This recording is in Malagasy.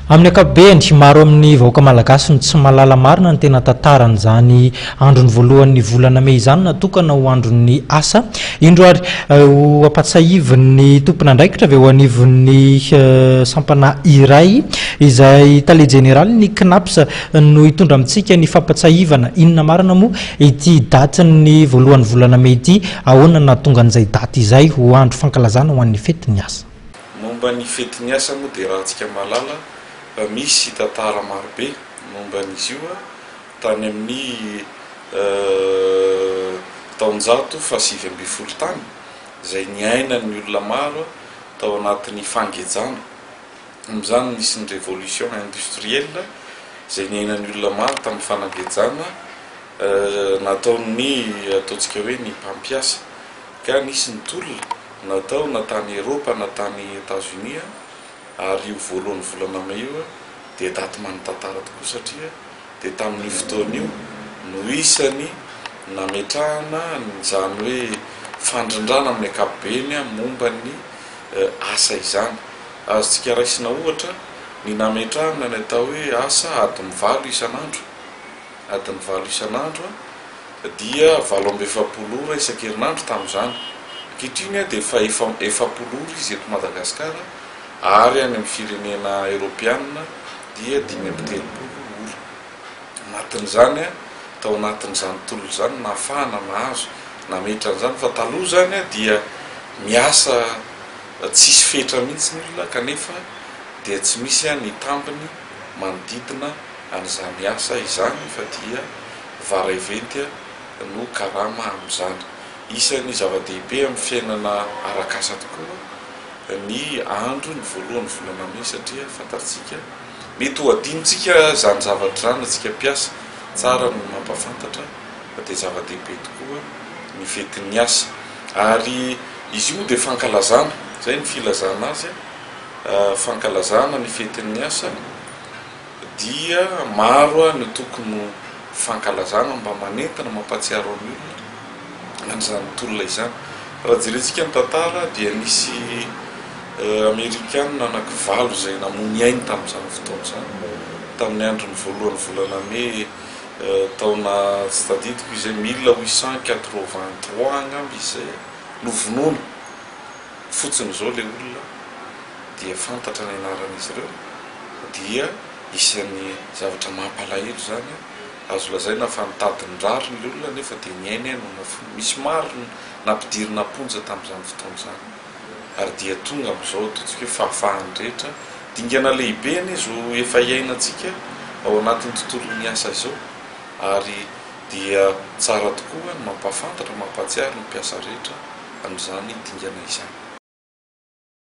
Amin'ny ankapobeny maro amin'ny vahoaka malagasy ny tsy mahalala marina ny tena tantaran'izany andron'ny voalohan'ny volana May izany natokana ho andron'ny asa. Indro ary ho ampatsiahivin'ny tompon'andraikitra avy eo anivon'ny sampana iray izay tale jeneraly ny KNAPS no hitondra amintsika ny fampatsiahivana inona marina moa ity datin'ny voalohan'ny volana May ity, ahoana nahatonga an'izay daty izay ho andro fankalazana ho an'ny fetin'ny asa. Momba ny fetin'ny asa moa dia raha antsika mahalala misy tantara marobe momba n'izy io tany amin'ny taonjato fa 7 tany izay niaina ny olona maro tao anatin'ny fangejana. Amin'izany nisy ny révolution industrielle izay niainan'ny olona maro tamin'ny fanangejana nataon'ny ataontsika hoe ny mpampiasa, ka nisy ny tolona natao na tany Eropa na tany États-Unis ary io voalohan'ny volana May io dia daty manan-tantara tokoa satria dia tamin'ny fotoana io no isany nametrahana izany hoe fandrindrana amin'ny ankapobeny momba ny asa izany. Azontsika raisina ohatra ny nametrahana ny atao hoe asa adiny 7 isan'andro, adiny 7 isan'andro dia 7 ora isan-kerinandro tamin'izany. Ankehitriny dia efa 7 ora izy eto Madagasikara, ary any amin'ny firenena Europiana dia 5 ora. Anatin'izany tao anatin'izany tolona izany nahafahana nahazo nametra an'izany, fa taloha zany dia miasa tsisy fetra mihitsy ny olona, kanefa dia tsy misy ny tambiny manodidina an'izany asa izany, fa dia varaventy no karama amin'izany. Isan'ny zava-dehibe amin'ny fiainana arak'asa tokoa ny andro ny voalohan'ny volana May, satria fantatsika mety ho adinontsika zany zavatra zany atsika mpiasa, tsara no mampafantatra dia zava-dehibe tokoa ny fetin'ny asa. Ary izy io dia fankalazana, zay ny filazana azy, fankalazana ny fetin'ny asa dia maro ny tokony fankalazana mba manentana mampatsiaro ny olona an'izany tolona izany. Raha jerentsika ny tantara dia nisy Amerikanina anankivalo izay namony ainy tamin'izany fotoana izany, tamin'ny andron'ny voalohan'ny volana May taona tsy tadidiko izay 1883 angamba izay novonoana. Fotsiny izao ilay olona dia fantatra ny anaran'izy ireo, dia isan'ny zavatra mampalahelo izany. Azo lazaina fa nitadin-draro ny olona nefa dia niaina no nafony. Misy maro nampidirina ponja tamin'izany fotoana izany, ary dia tonga amin'izao ataontsika hoe fahafahany rehetra, dingana lehibe izy efa iainantsika ao anatin'ny tontolon'ny asa izao, ary dia tsara tokoa ny mampafantatra mampatsiaro ny mpiasa rehetra amin'izany dingana izany.